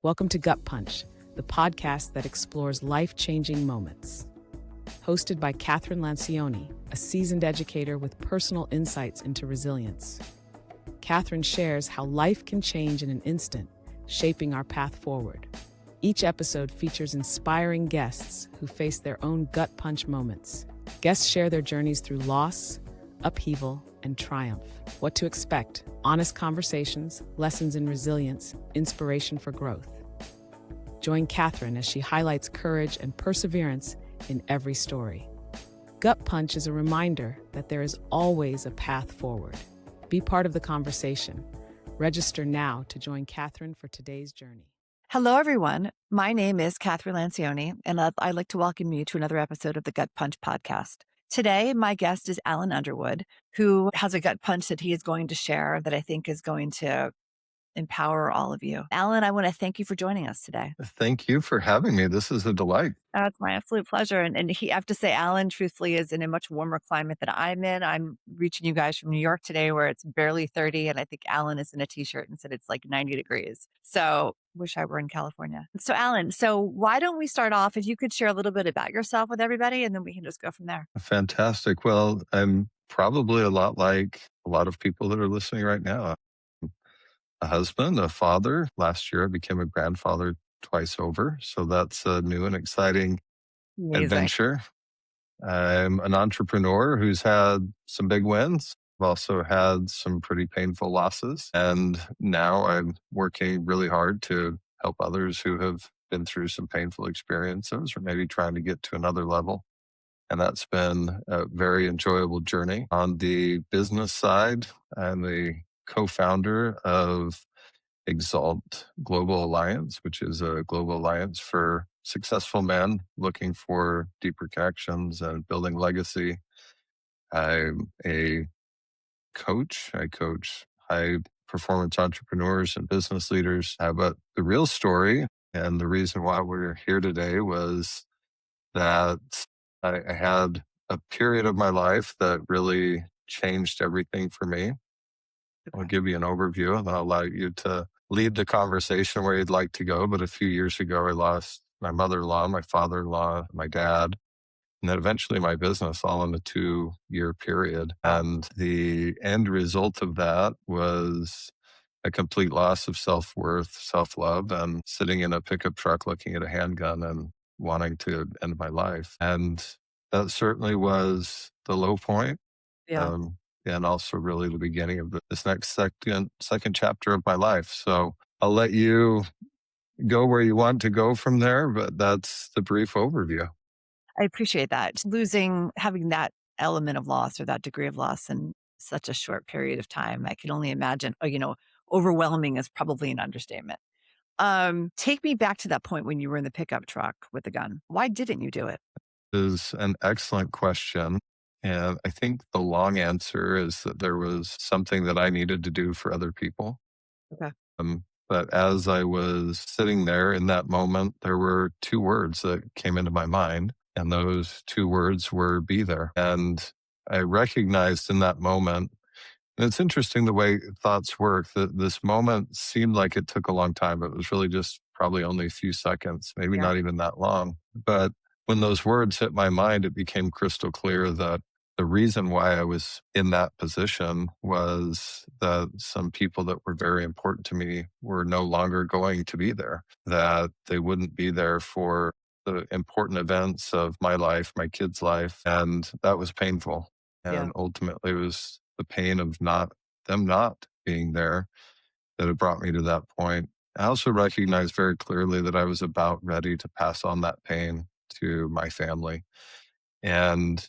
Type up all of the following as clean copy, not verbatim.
Welcome to Gut Punch, the podcast that explores life-changing moments. Hosted by Kathryn Lancioni, a seasoned educator with personal insights into resilience. Kathryn shares how life can change in an instant, shaping our path forward. Each episode features inspiring guests who face their own gut punch moments. Guests share their journeys through loss, upheaval, and triumph. What to expect: honest conversations, lessons in resilience, inspiration for growth. Join Kathryn as she highlights courage and perseverance in every story. Gut Punch is a reminder that there is always a path forward. Be part of the conversation. Register now to join Kathryn for today's journey. Hello, everyone. My name is Kathryn Lancioni, and I'd like to welcome you to another episode of the Gut Punch podcast. Today, my guest is Alan Underwood, who has a gut punch that he is going to share that I think is going to empower all of you. Alan, I want to thank you for joining us today. Thank you for having me. This is a delight. It's my absolute pleasure. And I have to say, Alan, truthfully, is in a much warmer climate than I'm in. I'm reaching you guys from New York today where it's barely 30. And I think Alan is in a t-shirt and said it's like 90 degrees. So wish I were in California. So Alan, why don't we start off, if you could share a little bit about yourself with everybody, and then we can just go from there. Fantastic. Well, I'm probably a lot like a lot of people that are listening right now. A husband, a father. Last year, I became a grandfather twice over. So that's a new and exciting adventure. I'm an entrepreneur who's had some big wins. I've also had some pretty painful losses. And now I'm working really hard to help others who have been through some painful experiences or maybe trying to get to another level. And that's been a very enjoyable journey. On the business side, I'm the co-founder of Exalt Global Alliance, which is a global alliance for successful men looking for deeper connections and building legacy. I'm a coach. I coach high performance entrepreneurs and business leaders. But the real story and the reason why we're here today was that I had a period of my life that really changed everything for me. I'll give you an overview and I'll allow you to lead the conversation where you'd like to go. But a few years ago, I lost my mother-in-law, my father-in-law, my dad, and then eventually my business all in a 2-year period. And the end result of that was a complete loss of self-worth, self-love, and sitting in a pickup truck looking at a handgun and wanting to end my life. And that certainly was the low point. Yeah. And also really the beginning of this next second chapter of my life. So I'll let you go where you want to go from there, but that's the brief overview. I appreciate that. Having that element of loss or that degree of loss in such a short period of time, I can only imagine, overwhelming is probably an understatement. Take me back to that point when you were in the pickup truck with the gun. Why didn't you do it? Is an excellent question. And I think the long answer is that there was something that I needed to do for other people. Okay. But as I was sitting there in that moment, there were 2 words that came into my mind. And those 2 words were be there. And I recognized in that moment, and it's interesting the way thoughts work, that this moment seemed like it took a long time, but it was really just probably only a few seconds, maybe not even that long. But when those words hit my mind, it became crystal clear that the reason why I was in that position was that some people that were very important to me were no longer going to be there, that they wouldn't be there for the important events of my life, my kids' life. And that was painful. And ultimately it was the pain of them not being there that had brought me to that point. I also recognized very clearly that I was about ready to pass on that pain to my family. And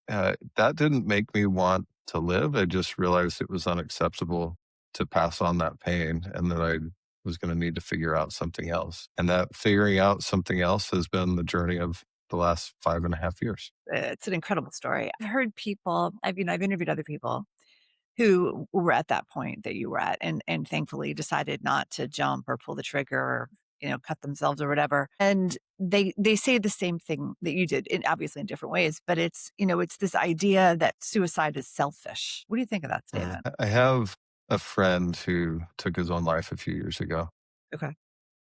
that didn't make me want to live. I just realized it was unacceptable to pass on that pain and that I was going to need to figure out something else. And that figuring out something else has been the journey of the last 5.5 years. It's an incredible story. I've heard people, I've interviewed other people who were at that point that you were at and thankfully decided not to jump or pull the trigger or cut themselves or whatever. And they say the same thing that you did, obviously in different ways, but it's this idea that suicide is selfish. What do you think of that statement? I have a friend who took his own life a few years ago. Okay.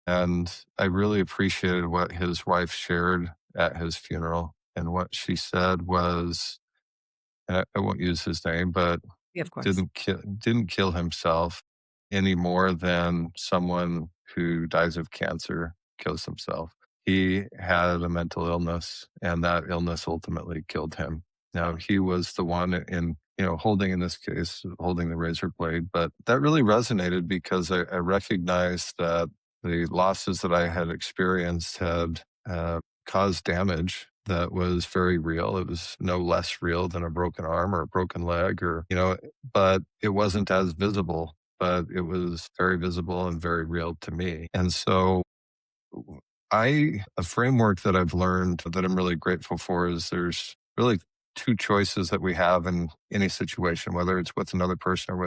And I really appreciated what his wife shared at his funeral. And what she said was, and I won't use his name, but Yeah, of course. didn't kill himself any more than someone who dies of cancer kills himself. He had a mental illness, and that illness ultimately killed him. Now, he was the one in, holding, in this case, holding the razor blade, but that really resonated because I recognized that the losses that I had experienced had caused damage that was very real. It was no less real than a broken arm or a broken leg, but it wasn't as visible, but it was very visible and very real to me. And so a framework that I've learned that I'm really grateful for is there's really two choices that we have in any situation, whether it's with another person or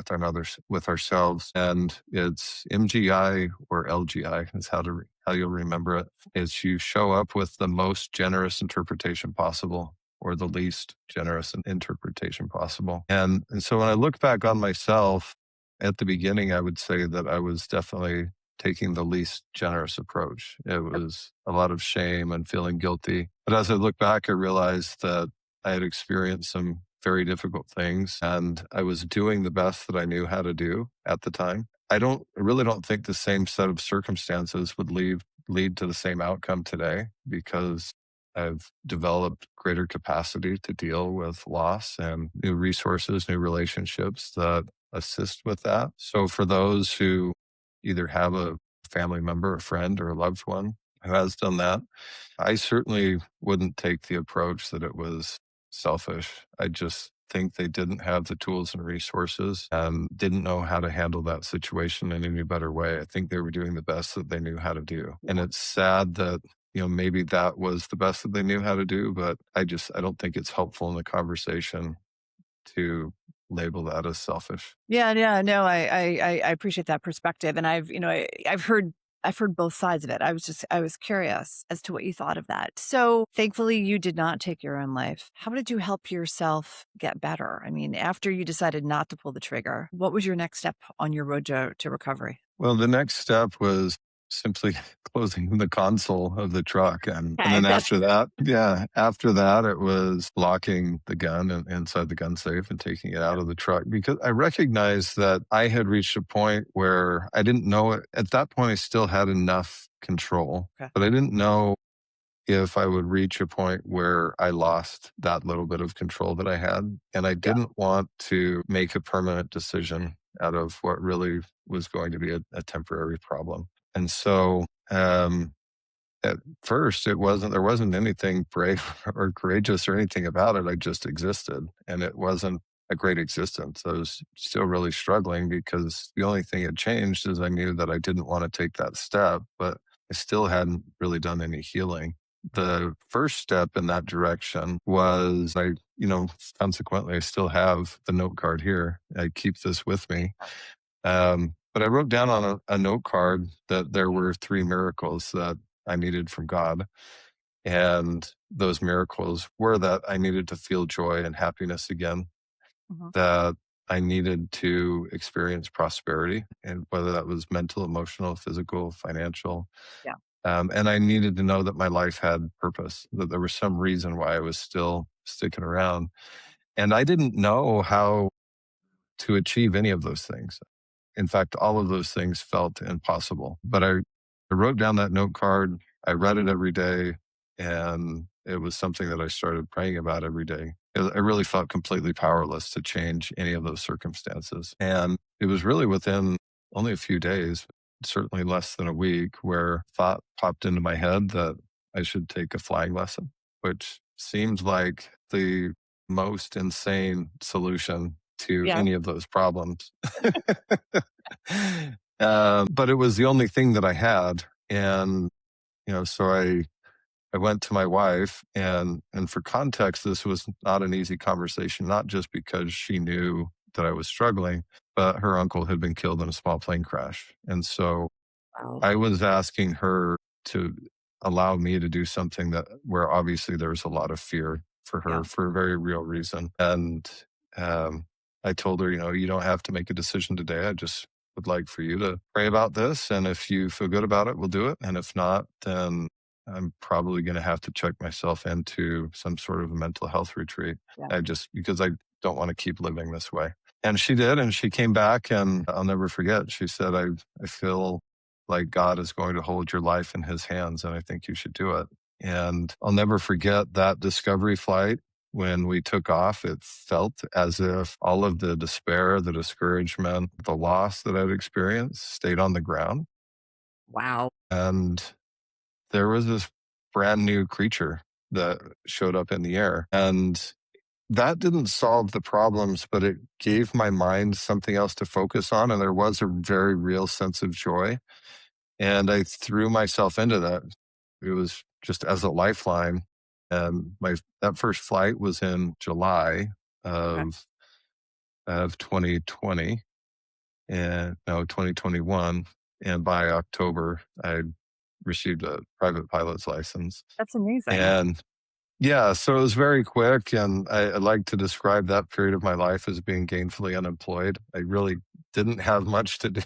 with ourselves. And it's MGI or LGI is how you'll remember it. Is you show up with the most generous interpretation possible or the least generous interpretation possible. And so when I look back on myself at the beginning, I would say that I was definitely taking the least generous approach. It was a lot of shame and feeling guilty. But as I look back, I realized that I had experienced some very difficult things and I was doing the best that I knew how to do at the time. I really don't think the same set of circumstances would lead to the same outcome today because I've developed greater capacity to deal with loss and new resources, new relationships that assist with that. So for those who either have a family member, a friend, or a loved one who has done that, I certainly wouldn't take the approach that it was selfish. I just think they didn't have the tools and resources and didn't know how to handle that situation in any better way. I think they were doing the best that they knew how to do. And it's sad that, maybe that was the best that they knew how to do, but I don't think it's helpful in the conversation to label that as selfish. Yeah, yeah, no, I appreciate that perspective, and I've heard both sides of it. I was curious as to what you thought of that. So, thankfully, you did not take your own life. How did you help yourself get better? I mean, after you decided not to pull the trigger, what was your next step on your road to recovery? Well, the next step was simply closing the console of the truck. And Okay, then that's after that, it was locking the gun inside the gun safe and taking it out of the truck because I recognized that I had reached a point where I didn't know it. At that point, I still had enough control, okay. but I didn't know if I would reach a point where I lost that little bit of control that I had. And I Yeah. didn't want to make a permanent decision out of what really was going to be a temporary problem. And so at first there wasn't anything brave or courageous or anything about it. I just existed. And it wasn't a great existence. I was still really struggling because the only thing that changed is I knew that I didn't want to take that step, but I still hadn't really done any healing. The first step in that direction was consequently, I still have the note card here. I keep this with me. But I wrote down on a note card that there were 3 miracles that I needed from God. And those miracles were that I needed to feel joy and happiness again, Mhm. that I needed to experience prosperity, and whether that was mental, emotional, physical, financial. Yeah. And I needed to know that my life had purpose, that there was some reason why I was still sticking around. And I didn't know how to achieve any of those things. In fact, all of those things felt impossible. But I wrote down that note card. I read it every day. And it was something that I started praying about every day. I really felt completely powerless to change any of those circumstances. And it was really within only a few days, certainly less than a week, where thought popped into my head that I should take a flying lesson, which seemed like the most insane solution to Yeah. any of those problems. But it was the only thing that I had. And, so I went to my wife and for context, this was not an easy conversation, not just because she knew that I was struggling, but her uncle had been killed in a small plane crash. And so Wow. I was asking her to allow me to do something where obviously there was a lot of fear for Yeah. her for a very real reason. And I told her, you don't have to make a decision today. I just would like for you to pray about this. And if you feel good about it, we'll do it. And if not, then I'm probably going to have to check myself into some sort of a mental health retreat. Yeah. Because I don't want to keep living this way. And she did. And she came back, and I'll never forget. She said, I feel like God is going to hold your life in his hands, and I think you should do it. And I'll never forget that Discovery flight. When we took off, it felt as if all of the despair, the discouragement, the loss that I'd experienced stayed on the ground. Wow. And there was this brand new creature that showed up in the air. And that didn't solve the problems, but it gave my mind something else to focus on. And there was a very real sense of joy. And I threw myself into that. It was just as a lifeline. And that first flight was in July of 2020, and no, 2021. And by October, I received a private pilot's license. That's amazing. And yeah, so it was very quick. And I like to describe that period of my life as being gainfully unemployed. I really didn't have much to do.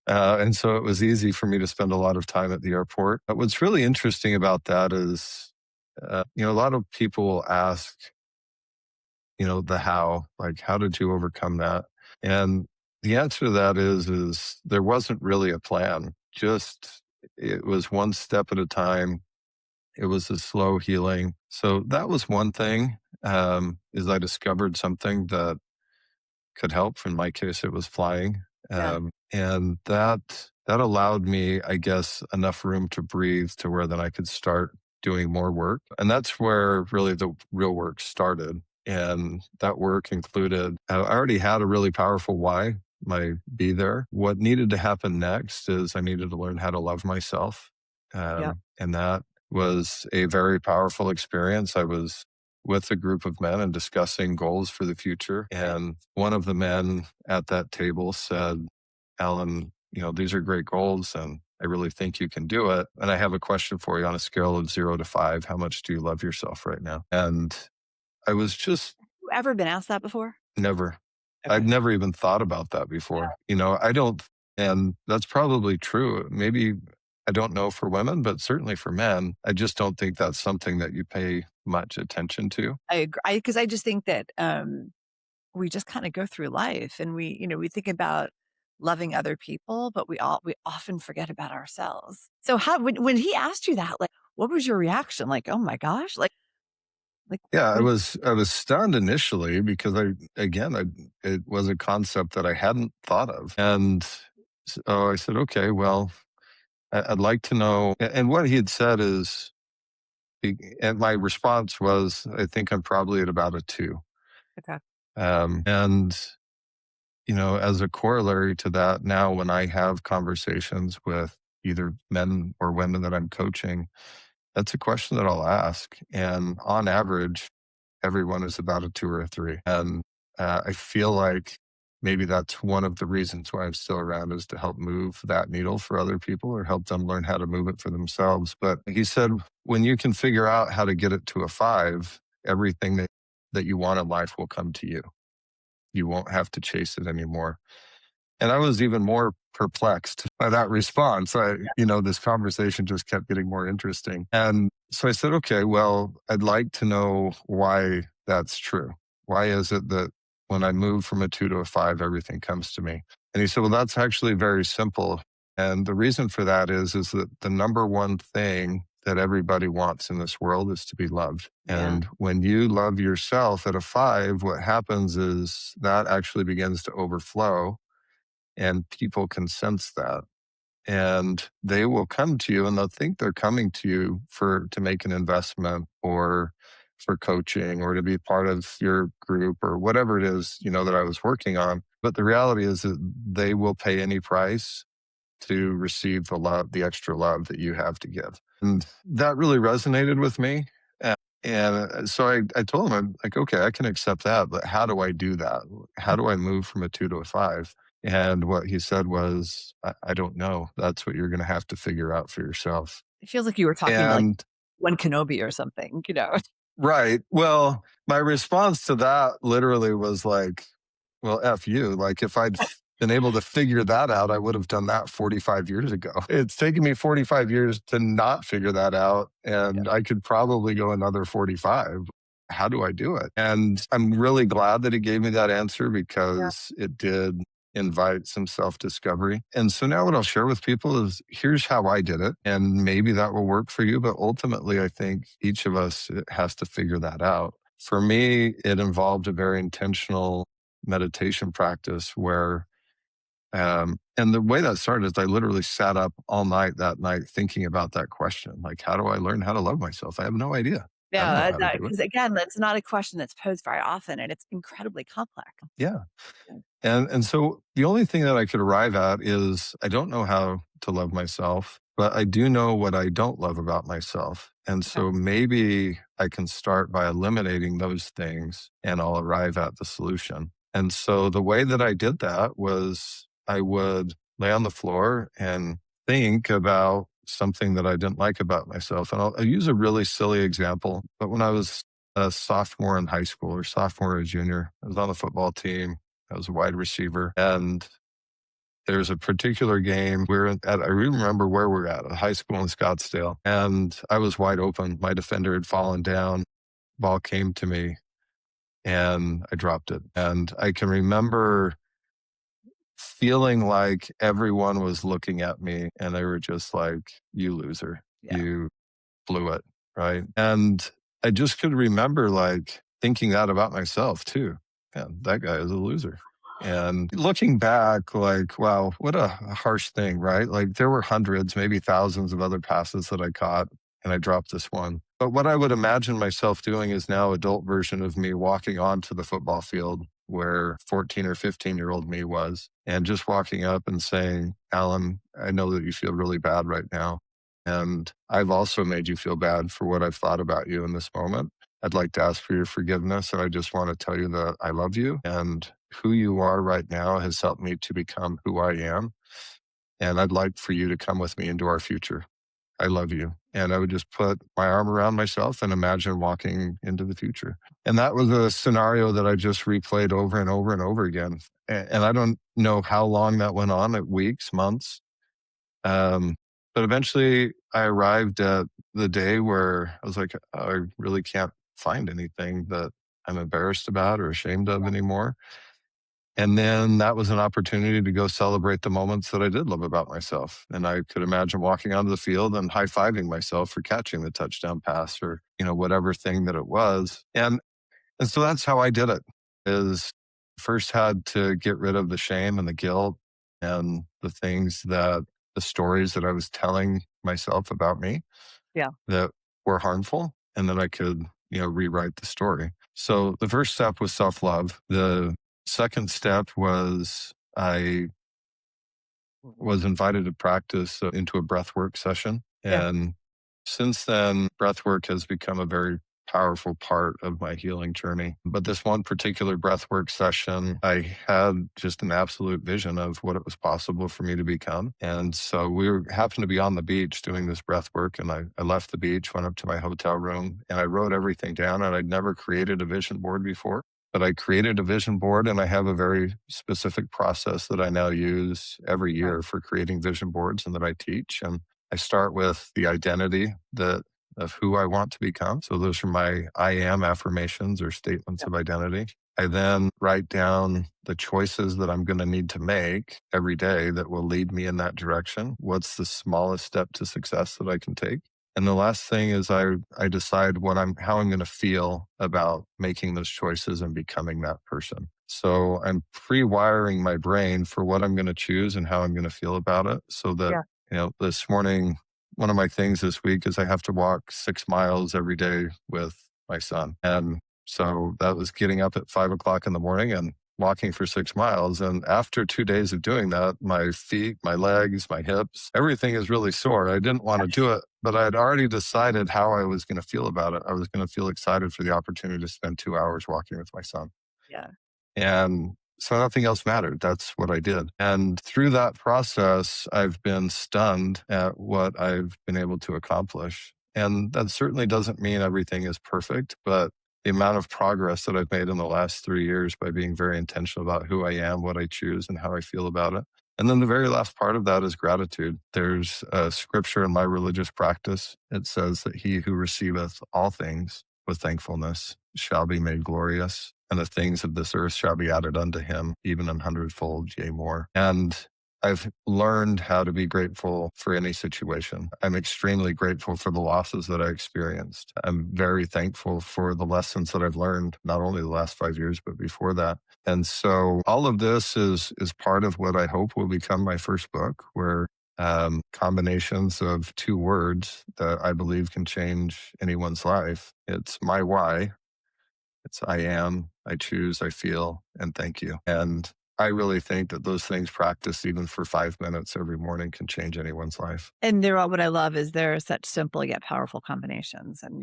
And so it was easy for me to spend a lot of time at the airport. But what's really interesting about that is, a lot of people will ask, the how, like, how did you overcome that? And the answer to that is there wasn't really a plan. Just, it was one step at a time. It was a slow healing. So that was one thing, is I discovered something that could help. In my case, it was flying. And that allowed me, I guess, enough room to breathe to where then I could start doing more work. And that's where really the real work started. And that work included, I already had a really powerful why, my be there. What needed to happen next is I needed to learn how to love myself. And that was a very powerful experience. I was with a group of men and discussing goals for the future. And one of the men at that table said, Alan, these are great goals, and I really think you can do it. And I have a question for you on a scale of 0 to 5. How much do you love yourself right now? And I was just... You ever been asked that before? Never. Okay. I'd never even thought about that before. I don't, and that's probably true. Maybe, I don't know for women, but certainly for men, I just don't think that's something that you pay much attention to. I agree, because I just think that we just kind of go through life, and we think about loving other people, but we often forget about ourselves. So when he asked you that, like, what was your reaction? Like, oh my gosh, yeah, I was stunned initially because it was a concept that I hadn't thought of. And so I said, okay, well, I'd like to know. And what he had said is, and my response was, I think I'm probably at about a 2. Okay. And, as a corollary to that, now when I have conversations with either men or women that I'm coaching, that's a question that I'll ask. And on average, everyone is about a 2 or a 3. And I feel like maybe that's one of the reasons why I'm still around, is to help move that needle for other people or help them learn how to move it for themselves. But he said, when you can figure out how to get it to a 5, everything that you want in life will come to you. You won't have to chase it anymore. And I was even more perplexed by that response. This conversation just kept getting more interesting. And so I said, okay, well, I'd like to know why that's true. Why is it that when I move from a 2 to a 5, everything comes to me? And he said, well, that's actually very simple. And the reason for that is that the number one thing that everybody wants in this world is to be loved. And when you love yourself at a 5, what happens is that actually begins to overflow. And people can sense that, and they will come to you, and they'll think they're coming to you to make an investment or for coaching or to be part of your group or whatever it is, that I was working on. But the reality is that they will pay any price to receive the extra love that you have to give. And that really resonated with me. And so I told him, I'm like, okay, I can accept that, but how do I do that? How do I move from a 2 to a 5? And what he said was, I don't know. That's what you're going to have to figure out for yourself. It feels like you were talking like one Kenobi or something, Right. Well, my response to that literally was like, well, F you. Like, if I'd been able to figure that out, I would have done that 45 years ago. It's taken me 45 years to not figure that out. And I could probably go another 45. How do I do it? And I'm really glad that he gave me that answer because it did invite some self-discovery. And so now what I'll share with people is here's how I did it. And maybe that will work for you. But ultimately, I think each of us has to figure that out. For me, it involved a very intentional meditation practice where and the way that started is I literally sat up all night that night thinking about that question. Like, how do I learn how to love myself? I have no idea. I don't know how to do it. Because again, that's not a question that's posed very often, and it's incredibly complex. Yeah. And so the only thing that I could arrive at is I don't know how to love myself, but I do know what I don't love about myself. And so maybe I can start by eliminating those things and I'll arrive at the solution. And so the way that I did that was I would lay on the floor and think about something that I didn't like about myself. And I'll use a really silly example, but when I was a sophomore in high school or sophomore or junior, I was on the football team. I was a wide receiver. And there's a particular game I remember where we're at a high school in Scottsdale. And I was wide open. My defender had fallen down. Ball came to me and I dropped it. And I can remember feeling like everyone was looking at me and they were just like, you loser, you blew it. Right. And I just could remember like thinking that about myself too. Man, that guy is a loser. And looking back, like, wow, what a harsh thing, right? Like there were hundreds, maybe thousands of other passes that I caught and I dropped this one. But what I would imagine myself doing is now adult version of me walking onto the football field where 14 or 15-year-old me was and just walking up and saying, Alan, I know that you feel really bad right now. And I've also made you feel bad for what I've thought about you in this moment. I'd like to ask for your forgiveness. And I just want to tell you that I love you. And who you are right now has helped me to become who I am. And I'd like for you to come with me into our future. I love you. And I would just put my arm around myself and imagine walking into the future. And that was a scenario that I just replayed over and over and over again. And I don't know how long that went on, at weeks, months. But eventually I arrived at the day where I was like, I really can't find anything that I'm embarrassed about or ashamed of anymore. And then that was an opportunity to go celebrate the moments that I did love about myself. And I could imagine walking onto the field and high-fiving myself for catching the touchdown pass or, whatever thing that it was. And so that's how I did it, is first had to get rid of the shame and the guilt and the stories that I was telling myself about me that were harmful. And then I could, rewrite the story. So the first step was self-love. The second step was I was invited to practice into a breathwork session. And since then, breathwork has become a very powerful part of my healing journey. But this one particular breathwork session, I had just an absolute vision of what it was possible for me to become. And so happened to be on the beach doing this breathwork. And I left the beach, went up to my hotel room, and I wrote everything down. And I'd never created a vision board before. But I created a vision board, and I have a very specific process that I now use every year for creating vision boards and that I teach. And I start with the identity of who I want to become. So those are my I am affirmations or statements of identity. I then write down the choices that I'm going to need to make every day that will lead me in that direction. What's the smallest step to success that I can take? And the last thing is I decide how I'm going to feel about making those choices and becoming that person. So I'm pre-wiring my brain for what I'm going to choose and how I'm going to feel about it. So that, this morning, one of my things this week is I have to walk 6 miles every day with my son. And so that was getting up at 5 o'clock in the morning and walking for 6 miles. And after 2 days of doing that, my feet, my legs, my hips, everything is really sore. I didn't want to do it, but I had already decided how I was going to feel about it. I was going to feel excited for the opportunity to spend 2 hours walking with my son. Yeah. And so nothing else mattered. That's what I did. And through that process, I've been stunned at what I've been able to accomplish. And that certainly doesn't mean everything is perfect, but the amount of progress that I've made in the last 3 years by being very intentional about who I am, what I choose, and how I feel about it. And then the very last part of that is gratitude. There's a scripture in my religious practice. It says that he who receiveth all things with thankfulness shall be made glorious, and the things of this earth shall be added unto him, even an hundredfold, yea more. And I've learned how to be grateful for any situation. I'm extremely grateful for the losses that I experienced. I'm very thankful for the lessons that I've learned, not only the last 5 years, but before that. And so all of this is part of what I hope will become my first book, where combinations of 2 words that I believe can change anyone's life. It's my why. It's I am, I choose, I feel, and thank you. And I really think that those things practiced even for 5 minutes every morning can change anyone's life. And they're all, what I love is they're such simple yet powerful combinations. And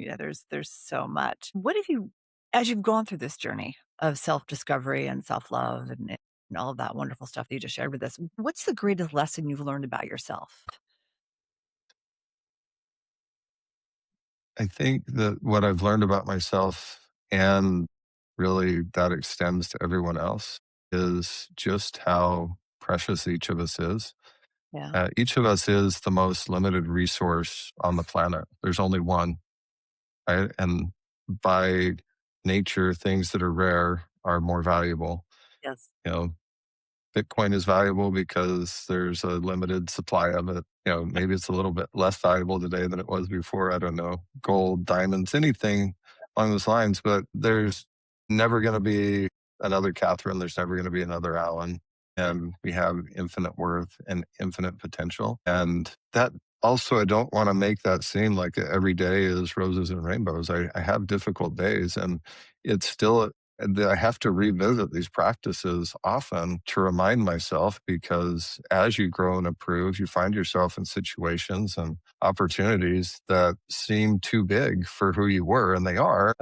there's so much. What have you, as you've gone through this journey of self-discovery and self-love and all of that wonderful stuff that you just shared with us, what's the greatest lesson you've learned about yourself? I think that what I've learned about myself, and really that extends to everyone else, is just how precious each of us is. Yeah. Each of us is the most limited resource on the planet. There's only one, right? And by nature, things that are rare are more valuable. Yes. You know, Bitcoin is valuable because there's a limited supply of it. Maybe it's a little bit less valuable today than it was before. I don't know. Gold, diamonds, anything along those lines. But there's never going to be another Kathryn. There's never going to be another Alan. And we have infinite worth and infinite potential. And that also, I don't want to make that seem like every day is roses and rainbows. I have difficult days, and it's still, I have to revisit these practices often to remind myself, because as you grow and improve, you find yourself in situations and opportunities that seem too big for who you were, and they are.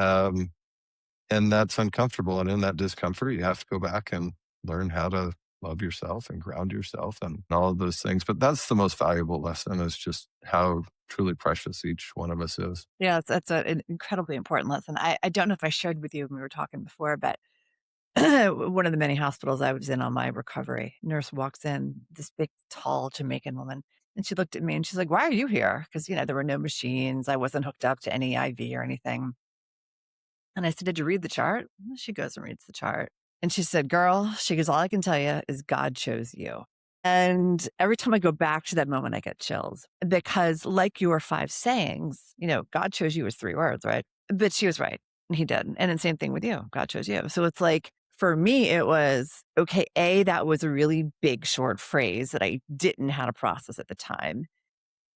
And that's uncomfortable. And in that discomfort, you have to go back and learn how to love yourself and ground yourself and all of those things. But that's the most valuable lesson, is just how truly precious each one of us is. Yeah, that's an incredibly important lesson. I don't know if I shared with you when we were talking before, but one of the many hospitals I was in on my recovery, nurse walks in, this big, tall Jamaican woman, and she looked at me and she's like, "Why are you here?" Because, there were no machines. I wasn't hooked up to any IV or anything. And I said, "Did you read the chart?" She goes and reads the chart. And she said, "Girl," she goes, "all I can tell you is God chose you." And every time I go back to that moment, I get chills, because like your 5 sayings, God chose you is 3 words, right? But she was right. And he did. And then same thing with you. God chose you. So it's like, for me, it was, okay, that was a really big, short phrase that I didn't know how to process at the time.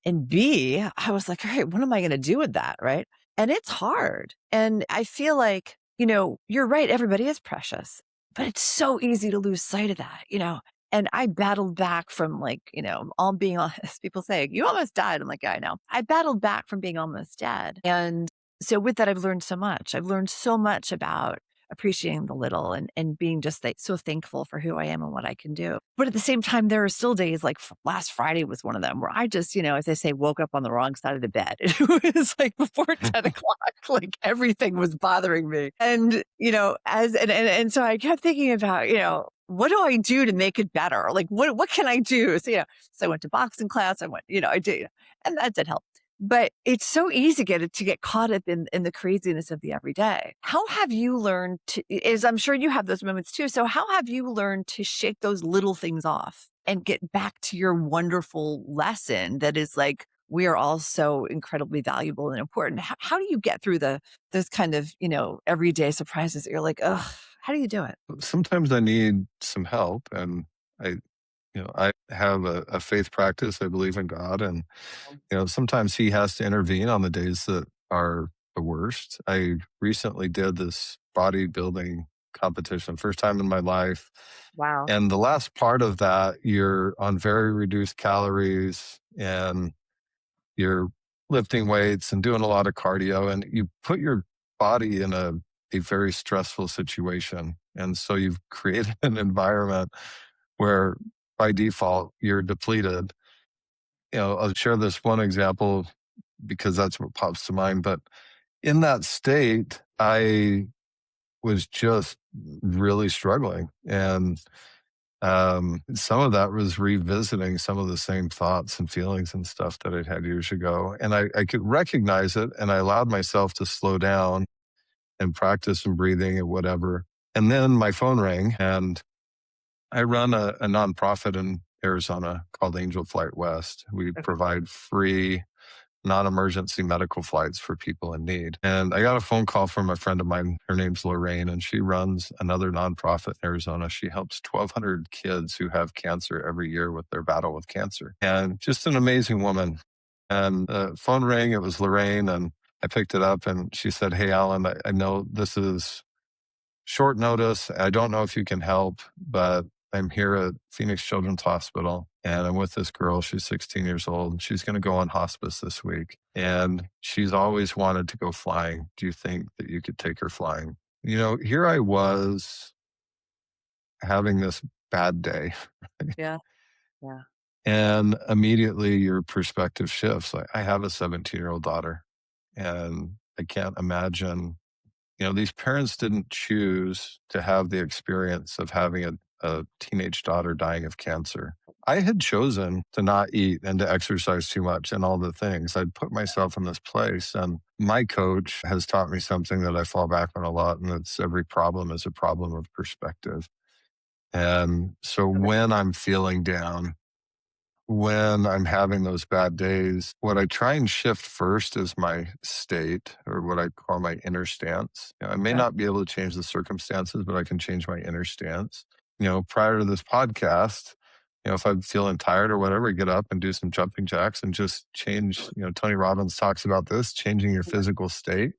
And B, I was like, all right, what am I going to do with that? Right. And it's hard. And I feel like, you're right. Everybody is precious, but it's so easy to lose sight of that, And I battled back from, like, all being honest, people say, "You almost died." I'm like, "Yeah, I know." I battled back from being almost dead. And so with that, I've learned so much. I've learned so much about appreciating the little, and being just so thankful for who I am and what I can do. But at the same time, there are still days, like last Friday was one of them, where I just, as they say, woke up on the wrong side of the bed. It was like before 10 o'clock, like everything was bothering me. And, and so I kept thinking about, what do I do to make it better? Like, what can I do? So I went to boxing class. I did, and that did help. But it's so easy to get caught up in the craziness of the everyday. How have you learned I'm sure you have those moments too. So how have you learned to shake those little things off and get back to your wonderful lesson that is like, we are all so incredibly valuable and important? How do you get through those kind of, everyday surprises that you're like, ugh, how do you do it? Sometimes I need some help, and I have a faith practice. I believe in God, and sometimes He has to intervene on the days that are the worst. I recently did this bodybuilding competition, first time in my life. Wow. And the last part of that, you're on very reduced calories, and you're lifting weights and doing a lot of cardio, and you put your body in a very stressful situation. And so you've created an environment where by default you're depleted. I'll share this one example because that's what pops to mind. But in that state, I was just really struggling. And some of that was revisiting some of the same thoughts and feelings and stuff that I'd had years ago. And I could recognize it, and I allowed myself to slow down and practice some breathing and whatever. And then my phone rang, and I run a nonprofit in Arizona called Angel Flight West. We provide free non-emergency medical flights for people in need. And I got a phone call from a friend of mine. Her name's Lorraine, and she runs another nonprofit in Arizona. She helps 1,200 kids who have cancer every year with their battle with cancer. And just an amazing woman. And the phone rang. It was Lorraine, and I picked it up, and she said, "Hey, Alan, I know this is short notice. I don't know if you can help, but I'm here at Phoenix Children's Hospital, and I'm with this girl. She's 16 years old. She's going to go on hospice this week, and she's always wanted to go flying. Do you think that you could take her flying?" Here I was having this bad day. Yeah. Yeah. And immediately your perspective shifts. I have a 17-year-old daughter, and I can't imagine, these parents didn't choose to have the experience of having a teenage daughter dying of cancer. I had chosen to not eat and to exercise too much and all the things. I'd put myself in this place, and my coach has taught me something that I fall back on a lot, and it's every problem is a problem of perspective. And so when I'm feeling down, when I'm having those bad days, what I try and shift first is my state, or what I call my inner stance. I may not be able to change the circumstances, but I can change my inner stance. Prior to this podcast, if I'm feeling tired or whatever, get up and do some jumping jacks and just change. Tony Robbins talks about this, changing your physical state,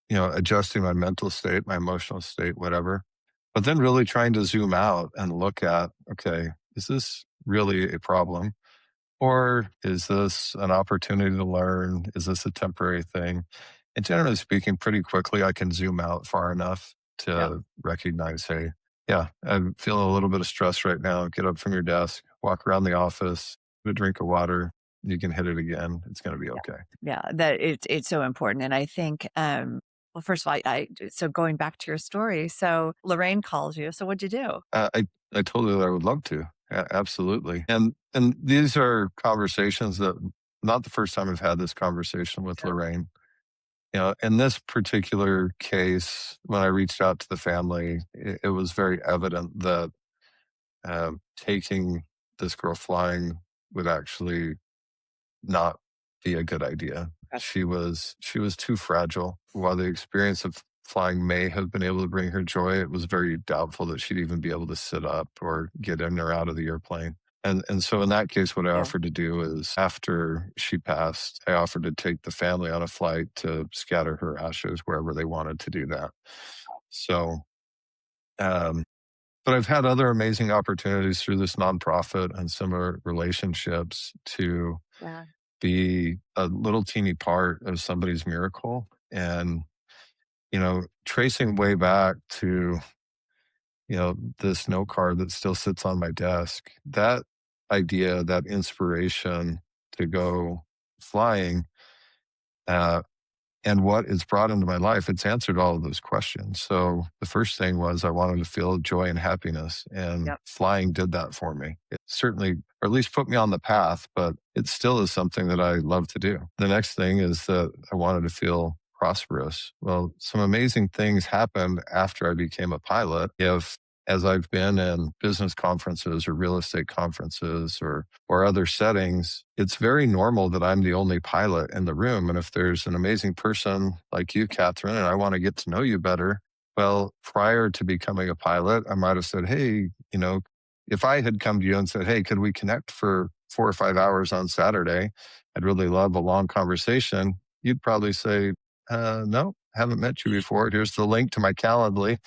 adjusting my mental state, my emotional state, whatever. But then really trying to zoom out and look at, okay, is this really a problem? Or is this an opportunity to learn? Is this a temporary thing? And generally speaking, pretty quickly, I can zoom out far enough to recognize, hey, yeah, I'm feeling a little bit of stress right now. Get up from your desk, walk around the office, get a drink of water. You can hit it again. It's going to be okay. Yeah, that it's so important. And I think, well, first of all, so going back to your story, so Lorraine calls you. So what'd you do? I told her that I would love to. Absolutely. And these are conversations that, not the first time I've had this conversation with Lorraine. In this particular case, when I reached out to the family, it was very evident that taking this girl flying would actually not be a good idea. She was too fragile. While the experience of flying may have been able to bring her joy, it was very doubtful that she'd even be able to sit up or get in or out of the airplane. And so in that case, what I offered to do is, after she passed, I offered to take the family on a flight to scatter her ashes wherever they wanted to do that. So, but I've had other amazing opportunities through this nonprofit and similar relationships to be a little teeny part of somebody's miracle. And, tracing way back to, this note card that still sits on my desk, that idea, that inspiration to go flying, and what it's brought into my life, it's answered all of those questions. So the first thing was I wanted to feel joy and happiness, and flying did that for me. It certainly, or at least put me on the path, but it still is something that I love to do. The next thing is that I wanted to feel prosperous. Well, some amazing things happened after I became a pilot. As I've been in business conferences or real estate conferences or other settings, it's very normal that I'm the only pilot in the room. And if there's an amazing person like you, Kathryn, and I want to get to know you better, well, prior to becoming a pilot, I might have said, hey, if I had come to you and said, hey, could we connect for 4 or 5 hours on Saturday? I'd really love a long conversation. You'd probably say, no, haven't met you before. Here's the link to my Calendly.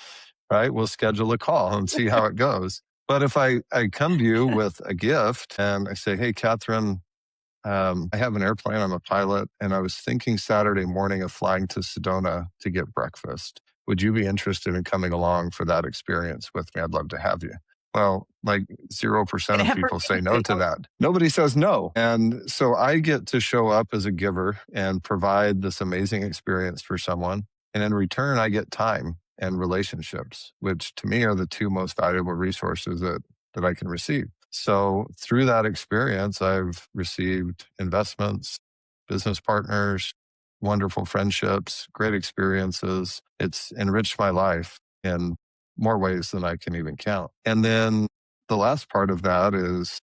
Right? We'll schedule a call and see how it goes. But if I come to you with a gift and I say, hey, Kathryn, I have an airplane, I'm a pilot, and I was thinking Saturday morning of flying to Sedona to get breakfast. Would you be interested in coming along for that experience with me? I'd love to have you. Well, like 0% of people say no to People. that. Nobody says no. And so I get to show up as a giver and provide this amazing experience for someone. And in return, I get time and relationships, which to me are the two most valuable resources that I can receive. So through that experience, I've received investments, business partners, wonderful friendships, great experiences. It's enriched my life in more ways than I can even count. And then the last part of that is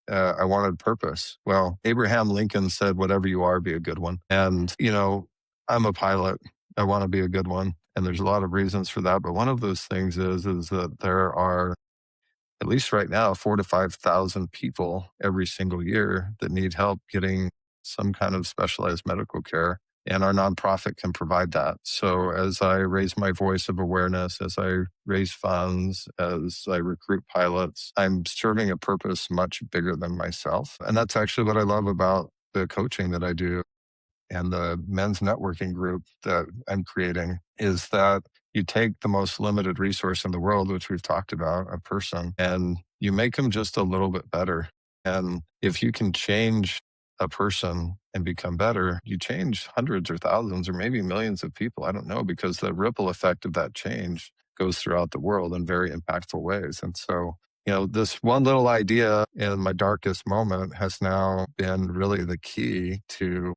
I wanted purpose. Well, Abraham Lincoln said, whatever you are, be a good one. And, I'm a pilot. I want to be a good one. And there's a lot of reasons for that. But one of those things is that there are, at least right now, 4,000 to 5,000 people every single year that need help getting some kind of specialized medical care. And our nonprofit can provide that. So as I raise my voice of awareness, as I raise funds, as I recruit pilots, I'm serving a purpose much bigger than myself. And that's actually what I love about the coaching that I do and the men's networking group that I'm creating, is that you take the most limited resource in the world, which we've talked about, a person, and you make them just a little bit better. And if you can change a person and become better, you change hundreds or thousands or maybe millions of people. I don't know, because the ripple effect of that change goes throughout the world in very impactful ways. And so, this one little idea in my darkest moment has now been really the key to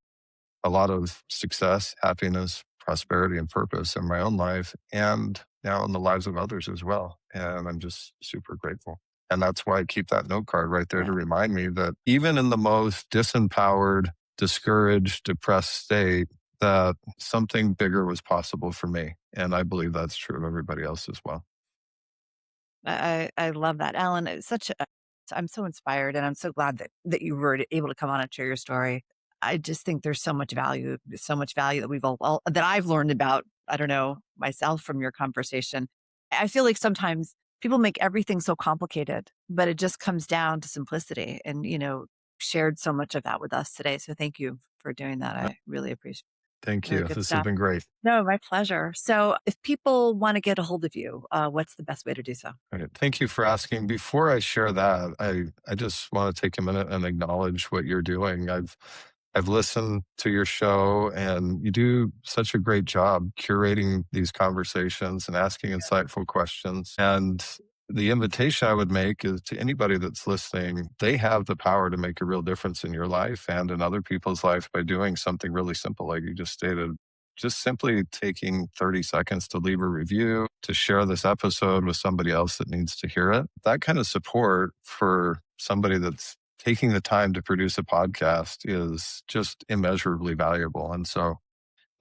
a lot of success, happiness, prosperity, and purpose in my own life, and now in the lives of others as well. And I'm just super grateful. And that's why I keep that note card right there to remind me that even in the most disempowered, discouraged, depressed state, that something bigger was possible for me. And I believe that's true of everybody else as well. I love that, Alan. I'm so inspired, and I'm so glad that you were able to come on and share your story. I just think there's so much value that we've all that I've learned about. I don't know, myself from your conversation. I feel like sometimes people make everything so complicated, but it just comes down to simplicity. And shared so much of that with us today. So thank you for doing that. I really appreciate it. Thank Really you. good This has stuff. been great. No, my pleasure. So if people want to get a hold of you, what's the best way to do so? All right. Thank you for asking. Before I share that, I just want to take a minute and acknowledge what you're doing. I've listened to your show, and you do such a great job curating these conversations and asking insightful questions. And the invitation I would make is to anybody that's listening, they have the power to make a real difference in your life and in other people's life by doing something really simple, like you just stated. Just simply taking 30 seconds to leave a review, to share this episode with somebody else that needs to hear it. That kind of support for somebody that's taking the time to produce a podcast is just immeasurably valuable. And so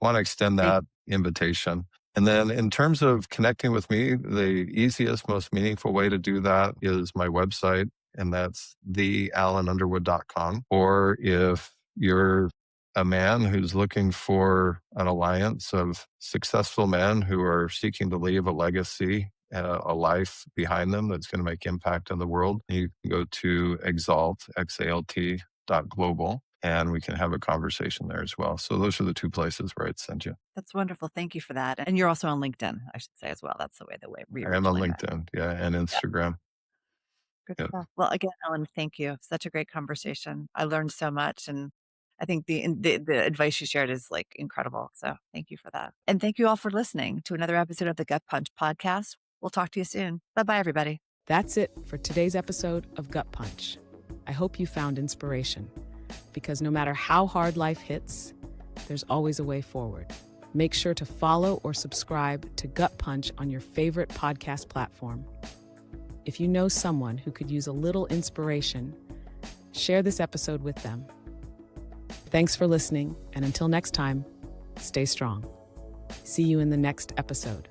I want to extend that invitation. And then in terms of connecting with me, the easiest, most meaningful way to do that is my website, and that's thealanunderwood.com. Or if you're a man who's looking for an alliance of successful men who are seeking to leave a legacy, a life behind them that's going to make impact in the world, you can go to exalt.global, and we can have a conversation there as well. So those are the two places where I'd send you. That's wonderful. Thank you for that. And you're also on LinkedIn, I should say, as well. That's the way we I am on originally met. LinkedIn, and Instagram. Good Yep. stuff. Well, again, Ellen, thank you. Such a great conversation. I learned so much, and I think the advice you shared is like incredible. So thank you for that. And thank you all for listening to another episode of the Gut Punch podcast. We'll talk to you soon. Bye-bye, everybody. That's it for today's episode of Gut Punch. I hope you found inspiration, because no matter how hard life hits, there's always a way forward. Make sure to follow or subscribe to Gut Punch on your favorite podcast platform. If you know someone who could use a little inspiration, share this episode with them. Thanks for listening, and until next time, stay strong. See you in the next episode.